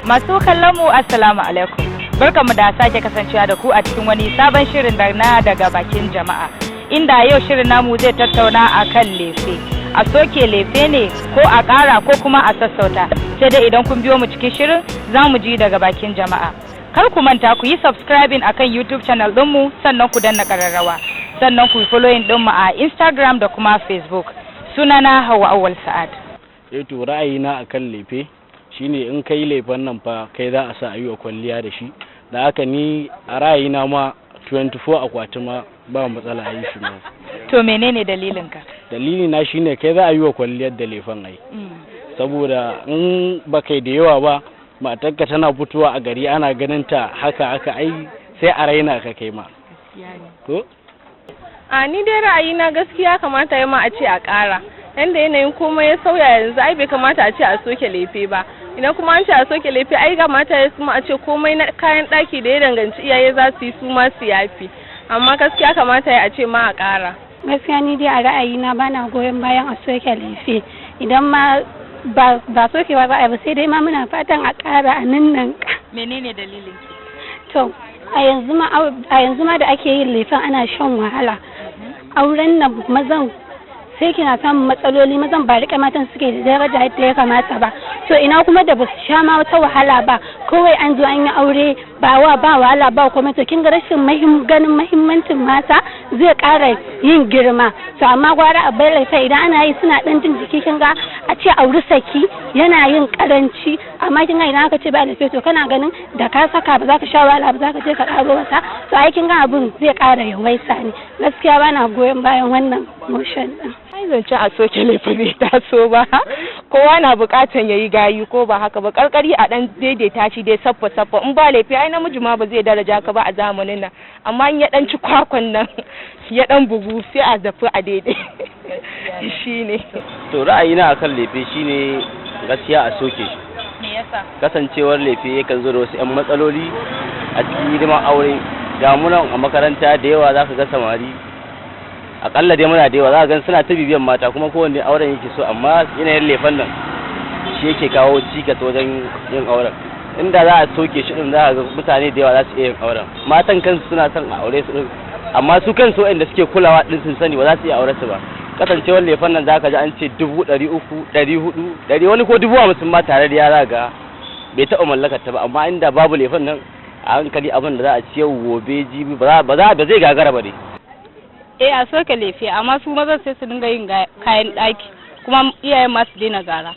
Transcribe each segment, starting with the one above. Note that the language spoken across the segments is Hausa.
Masu kallon mu assalamu alaikum. Barkamu da sake kasancewa da ku a cikin wani sabon shirin na daga bakin jama'a. Inda yau shirin namu zai tattauna akan lefe. A soke lefe ne ko a ƙara ko kuma a sassauta. Sai dai idan kun biyo mu cikin shirin za mu ji daga bakin jama'a. Kar ku manta ku yi subscribing akan YouTube channel ɗinmu sannan ku danna ƙararrawa. Sannan ku yi following ɗinmu a Instagram da kuma Facebook. Sunana Hauwa Awwal Sa'ad. To ra'ayina akan lefe shine in kai laifin nan fa kai za a sa a yi wa kwalliya da shi, da haka ni a ra'ayina ma 24 akwati ma ba matsala a yi shi ma. To menene dalilinka? Dalili na shine kai za a yi wa kwalliyar da laifin ai, saboda in ba kai da yawa ba matarka tana fitowa a gari ana ganin ta haka ai sai a raina ka kai ma. To? A ni dai ra'ayina gaskiya kamata ya ma a ce a ƙara. Yanda yanayin komai ya sauya yanzu ai bai kamata a ce a soke lefe ba. Idan kuma an ce a soke lefe ai ga mata ya kuma a ce komai na kayan ɗaki da ya danganci iyaye za su yi su ma su yafi. Amma gaskiya kamata ya a ce ma a ƙara. Gaskiya ni dai a ra'ayina bana goyon bayan a soke lefe. Idan ma ba sokewa za a yi ba sai dai ma muna fatan a ƙara a nan. Menene dalilin ki? To a yanzu ma da ake yin lefen ana shan wahala. Auren nan mazan sai kina samun matsaloli, mazan ba rike matan suke da daraja yadda ya kamata ba. To ina kuma da ba su sha ma wata wahala ba, kawai an zo an yi aure ba wahala ba kuma to kin ga rashin ganin muhimmancin mata zai ƙara yin girma. To amma gwara a bai laifa idan ana yi suna dan jin jiki, kin ga a ce auri saki yana yin karanci, amma kin ga idan aka ce ba laifa to kana ganin da ka saka ba za ka sha wahala ba, za ka je ka ƙaro wata, to ai kin ga abun zai ƙara yawaita ne. Gaskiya bana goyon bayan wannan motion din. Ai zance a soke lefe bai taso ba. Kowa na bukatan yayi gayu ko ba haka ba, karkari a dan daidaita shi dai saffa in ba lefe ai namiji ma ba zai daraja ka ba a zamanin nan, amma in ya dan ci kwakwan nan ya dan bugu sai a zafi a daidai. Shine to ra'ayina akan lefe shine gaskiya a soke shi. Me yasa? Kasancewar lefe yakan zo da wasu 'yan matsaloli a cikin hidiman aure. Ga mu nan a makaranta da yawa zaka ga samari akalla dai muna da yawa za ka gan suna ta bibiyan mata kuma kowanne auren yake so, amma yanayin lefen nan shi yake kawo cikas wajen yin auren. Inda za a soke shi din za ka ga mutane da yawa za su iya yin auren. Matan kansu suna son a aure su din, amma su kansu waɗanda suke kulawa din sun sani ba za su iya aure su ba. Kasancewar lefen nan za ka ji an ce 300, 400, wani ko 50,000 ma tare da yara ga bai taɓa mallakar ta ba. Amma inda babu lefen nan a hankali abin da za a ci yau gobe jibi ba zai gagara ba dai. A soke lefe, amma su mazan sai su dinga yin kayan ɗaki kuma iyayen masu daina gara.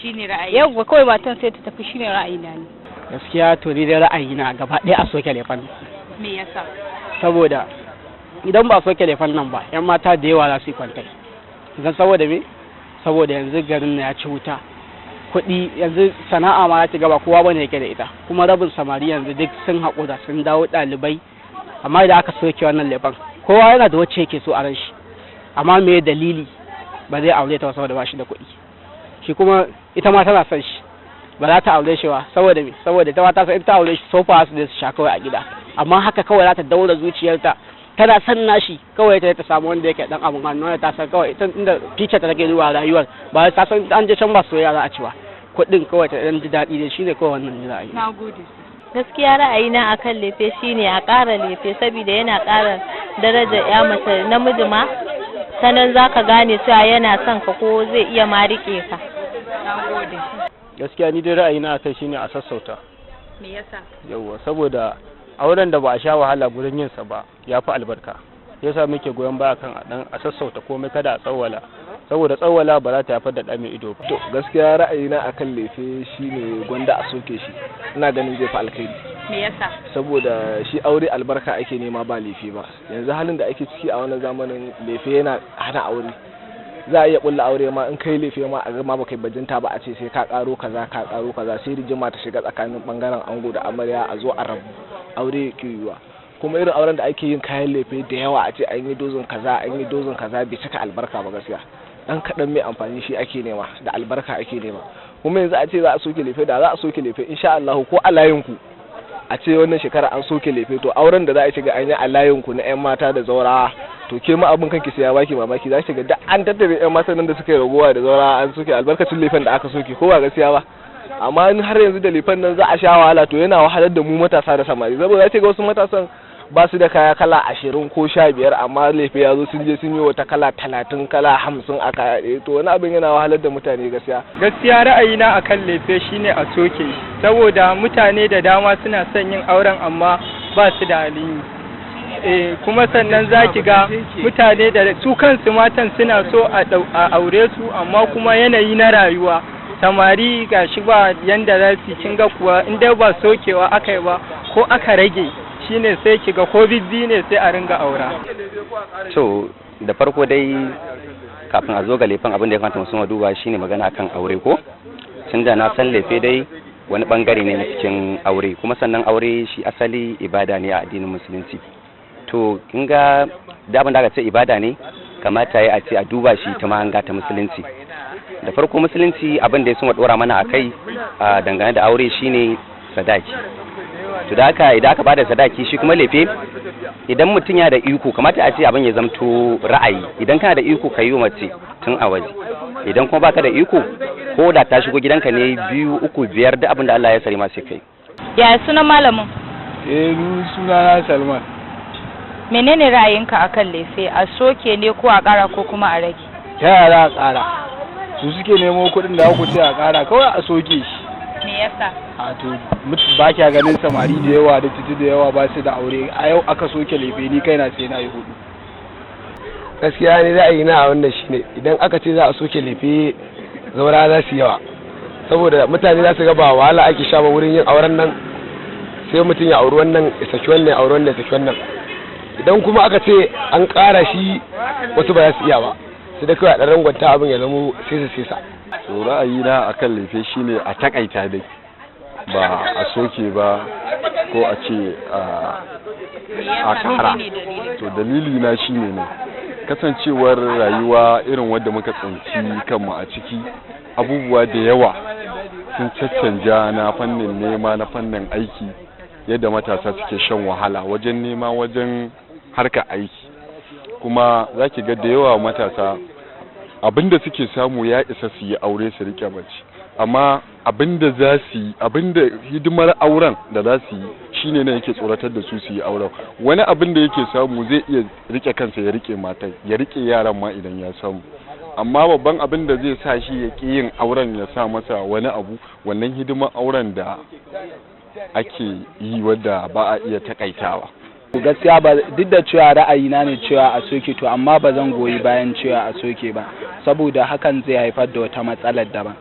Shine ra'ayi. Yau kawai matan sai ta tafi, shine ra'ayina ne. Gaskiya to ni da ra'ayina gaba ɗaya a soke lefen. Me yasa? Saboda idan ba a soke lefen nan ba, 'yan mata da yawa za su yi kwantai. Idan saboda me? Saboda yanzu garin na ya ci wuta. Kuɗi yanzu sana'a ma ya ci gaba, kowa bane yake da ita. Kuma rabin samari yanzu duk sun haƙura sun dawo ɗalibai. Amma idan aka soke wannan lefen, kowa yana da wacce yake so a ran shi, amma me dalili ba zai aure ta saboda ba shi da kuɗi. Shi kuma ita ma tana son shi, ba za ta aure shi ba saboda me? Saboda ita ma ta san ita aure shi sofa su da su sha kawai a gida, amma haka kawai za ta daura zuciyarta tana son nashi kawai ta samu wanda yake dan abun hannu, wanda ta san kawai ita inda future ta take zuwa rayuwar, ba ta san an je can ba soyayya za a ci ba, kuɗin kawai ta dan ji daɗi da shi ne kawai wannan ra'ayi. Nagode. Gaskiya ra'ayina akan lefe shine a ƙara lefe saboda yana ƙara darajar ya mace. Namiji ma sanan zaka gane cewa yana son ka ko zai iya ma rike ka. Nagode. Gaskiya ni dai ra'ayina akai shine a sassauta. Me yasa? Yawwa, saboda auren da ba a sha wahala gurin yin sa ba yafi albarka. Yasa muke goyon baya kan a sassauta komai, kada a tsawwala. Saboda tsawwala ba za ta haifar da ɗa mai ido ba. To gaskiya ra'ayina akan lefe shine gwanda a soke shi, ina ganin zai fi alkhairi. Me yasa? Saboda shi aure albarka ake nema ba lefe ba. Yanzu halin da ake ciki a wannan zamanin lefe yana hana aure. Za a iya bulla aure ma in kai lefe ma a gama baka bajinta ba a ce sai ka karo kaza sai rijima ta shiga tsakanin bangaren ango da amarya a zo a rabu, aure yake yiwa. Kuma irin auren da ake yin kayan lefe da yawa a ce an yi dozin kaza bai cika albarka ba gaskiya. Dan kaɗan mai amfani shi ake nema, da albarka ake nema. kuma yanzu a ce za a soke lefe, da za a soke lefe insha Allah ko a layinku a ce wannan shekara an soke lefe, to auren da za a shiga an yi a layinku na 'yan mata da zaurawa, to ke ma abin kanki sai ya baki mamaki, za ki ga da an tattare 'yan matan nan da suka yi ragowa da zaurawa an soke albarkacin lefen da aka soke, ko ba gaskiya ba. Amma in har yanzu da lefen nan za a sha wahala, to yana wahalar da mu matasa da samari, saboda za ki ga wasu matasan ba su da kaya kala 20 ko 15, amma lefe ya zo sun je sun yi wata kala 30 kala 50 a kaya ɗaya, to wani abin yana wahalar da mutane gaskiya. Gaskiya ra'ayina akan lefe shine a soke, saboda mutane da dama suna son yin auren amma ba su da halin yi. Kuma sannan za ki ga mutane da su kansu matan suna so a aure su, amma kuma yanayi na rayuwa samari ga shi ba yanda za su kin ga kuwa in dai ba sokewa aka yi ba ko aka rage shine sai ki ga ko bibbi ne sai a ringa aura. To da farko dai kafin a zo ga lefen abin da ya kamata musamman duba shine magana akan aure ko, tunda na san lefe dai wani bangare ne na cikin aure, kuma sannan aure shi asali ibada ne a addinin musulunci. To kin ga da abin da aka ce ibada ne kamata ya a ce a duba shi ta mahanga ta musulunci. Da farko musulunci abin da ya suma dora mana akai dangane da aure shine sadaki. To da haka idan aka bada sadaki shi kuma lefe, idan mutum ya da iko kamata a ce abin ya zamto ra'ayi, idan kana da iko ka yi mace tun a waje, idan kuma baka da iko ko da ta shigo gidanka ne 2, 3, 5 da abin da Allah ya sari ma sai kai. Ya sunan malamin? Ni sunana Salman. Menene ra'ayinka akan lefe, a soke ne ko a ƙara ko kuma a rage? Ta yara a ƙara, su suke nemo kuɗin da ku ce a ƙara, kawai a soke shi. Me yasa? A to ba kya ganin samari da yawa da titi da yawa ba su da aure, a yau aka soke lefe ni kaina sai na yi 4. Gaskiya ne ra'ayina a wannan shine idan aka ce za a soke lefe zaura za su yawa, saboda mutane za su ga ba wahala ake sha ba wurin yin auren nan, sai mutum ya auri wannan ya saki wannan ya auri wannan ya saki wannan. Idan kuma aka ce an ƙara shi wasu ba za su iya ba, sai da kawai a ɗan rangwanta abin ya zama sesa. To ra'ayina akan lefe shine a takaita dai, ba a soke ba ko a ce a ƙara. To dalili na shine ne kasancewar rayuwa irin wadda muka tsinci kanmu a ciki, abubuwa da yawa sun caccanja na fannin nema, na fannin aiki, yadda matasa suke shan wahala wajen nema, wajen harka aiki. Kuma za ki ga da yawa matasa abinda suke samu ya isa su yi aure su rike mace, amma abinda za su yi, abinda hidimar auren da za su yi shine ne yake tsoratar da su yi auren. Wani abin da yake samu zai iya rike kansa ya rike matai, ya rike yaran ma idan ya samu, amma babban abin da zai sa shi ya ƙi yin auren ya sa masa wani abu, wannan hidimar auren da ake yi wadda ba a iya takaitawa. Gaskiya ba, duk da cewa ra'ayina ne cewa a soke, to amma ba zan goyi bayan cewa a soke ba, saboda hakan zai haifar da wata matsalar daban.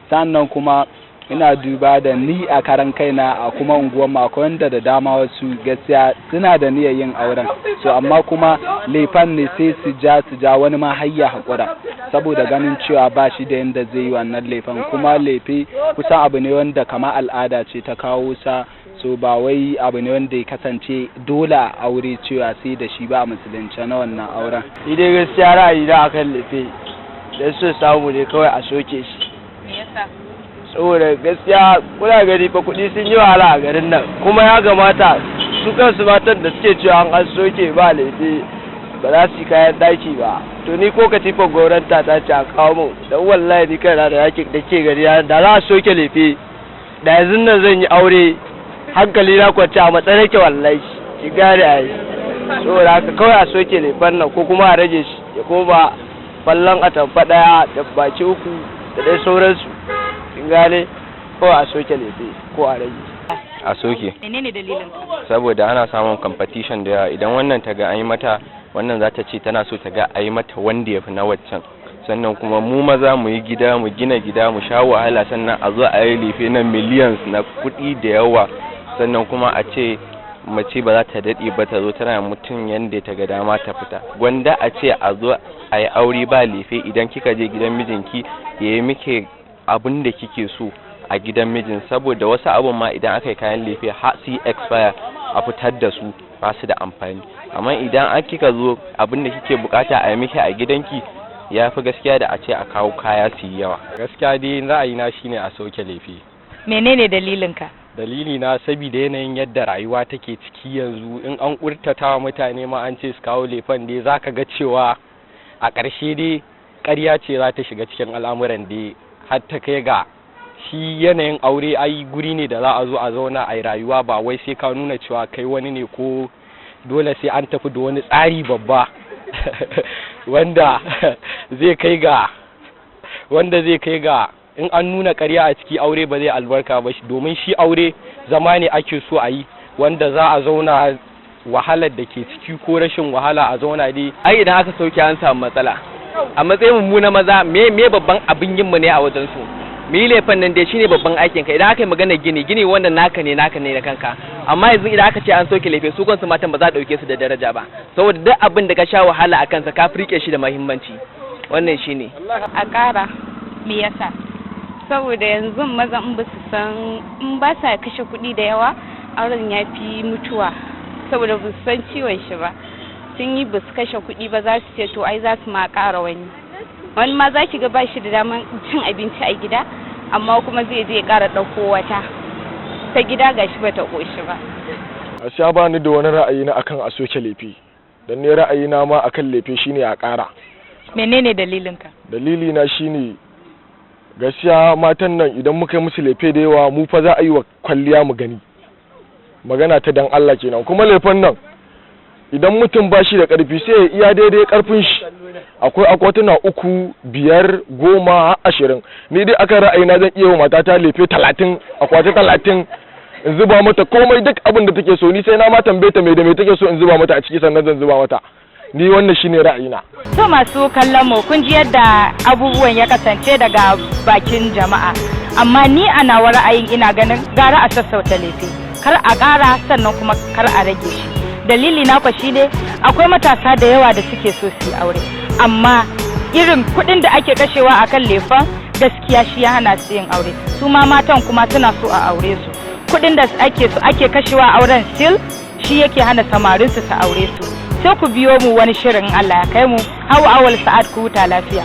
Sannan kuma ina duba da ni a karan kaina a kuma unguwar mu akwai wanda da dama wasu gaskiya suna da niyyar yin auren, so amma kuma lefan ne sai su ja wani ma har ya haƙura, saboda ganin cewa ba shi da yanda zai yi wannan lefan. Kuma lefe kusan abu ne wanda kama al'ada ce ta kawo sa, so ba wai abu ne wanda ya kasance dole a aure cewa sai da shi ba musulunci na wannan auren. Ni dai gaskiya ra'ayi na akan lefe da so samu ne kawai a soke shi. Me yasa? Saboda gaskiya kuna gani fa kuɗi sun yi wahala a garin nan, kuma ya gamata su kansu matan da suke cewa an soke ba lefe ba za su yi kayan daki ba. To ni ko katifar goranta ta ce a kawo mu, dan wallahi ni kaina da yake da ke gari da za a soke lefe da yanzu nan zan yi aure hankali na kwance a matsayin yake wallahi, ki gane ai. Saboda haka kawai a soke lefen nan ko kuma a rage shi ya koma fallon atamfa ɗaya da baki 3 da dai sauransu, kin gane, ko a soke lefe ko a rage. A soke. Menene dalilin? Saboda ana samun competition da yawa, idan wannan ta ga an yi mata, wannan za ta ce tana so ta ga a yi mata wanda ya fi na waccan. Sannan kuma mu maza mu yi gida, mu gina gida, mu sha wahala, sannan a zo a yi lefe na millions na kuɗi da yawa, sannan kuma a ce mace ba za ta daɗe ba ta zo tana mutum yadda ta ga dama ta fita. Gwanda a ce a zo a yi aure ba lefe, idan kika je gidan mijinki ya yi miki abin da kike so a gidan mijin, saboda wasu abun ma idan aka yi kayan lefe har su expire a fitar da su ba su da amfani. Amma idan an kika zo abin da kike bukata a yi miki a gidanki ya fi gaskiya da a ce a kawo kaya su yi yawa. Gaskiya dai ra'ayina shine a soke lefe. Menene dalilinka? Dalili na saboda yanayin yadda rayuwa take ciki yanzu, in an kurtata wa mutane ma an ce su kawo lefen dai zaka ga cewa a ƙarshe dai ƙarya ce za ta shiga cikin al'amuran dai har ta kai ga shi yanayin aure ai guri ne da za a zo a zauna a yi rayuwa, ba wai sai ka nuna cewa kai wani ne ko dole sai an tafi da wani tsari babba wanda zai kai ga in an nuna ƙarya a ciki aure ba zai albarka ba, domin shi aure zama ne ake so a yi wanda za a zauna wahalar da ke ciki ko rashin wahala a zauna dai. Ai idan aka sauke an samu matsala, a matsayin mu na maza me babban abin yin mu ne a wajen su, mu yi laifin nan dai shine babban aikin ka. Idan aka yi magana gini wannan naka ne da kanka, amma yanzu idan aka ce an soke laifi su kansu matan ba za a dauke su da daraja ba, saboda duk abin da ka sha wahala a kansa ka rike shi da muhimmanci. Wannan shine a ƙara. Me yasa? Saboda yanzu maza in ba sa kashe kuɗi da yawa, auren ya fi mutuwa, saboda ba su san ciwon shi ba. Sun yi ba su kashe kuɗi ba, za su ce to ai za su ma ƙara wani ma za ki ga ba shi da daman cin abinci a gida, amma kuma zai je ƙara ɗauko wata ta gida gashi ba ta ƙoshi ba. A sha ba ni da wani ra'ayi na akan a soke lefe, don ne ra'ayi na ma akan lefe shine a ƙara. Menene dalilinka? Dalili na shine gaskiya matan nan idan muka yi musu lefe da yawa mu fa za a yi wa kwalliya mu gani, magana ta dan Allah kenan. Kuma lefen nan idan mutum ba shi da ƙarfi sai ya iya daidai ƙarfin shi, akwai akwatuna 3, 5, 10, 20. Ni dai akan ra'ayina zan iya wa matata lefe 30, akwati 30, in zuba mata komai duk abin da take so. Ni sai na ma tambaye ta me da me take so in zuba mata a ciki sannan zan zuba mata. Ni wannan shine ra'ayina. To masu kallon mu kun ji yadda abubuwan ya kasance daga bakin jama'a, amma ni a nawa ra'ayin ina ganin gara a sassauta lefe, kar a ƙara sannan kuma kar a rage shi. Dalili na kwa shine akwai matasa da yawa da suke so su yi aure, amma irin kuɗin da ake kashewa akan lefen gaskiya shi ya hana su yin aure. Su ma matan kuma suna so a aure su, kuɗin da ake kashewa auren still shi yake hana samarin su aure su. Sai ku biyo mu wani shirin Allah ya kai mu. Hawwa Awal Sa'ad, ku huta lafiya.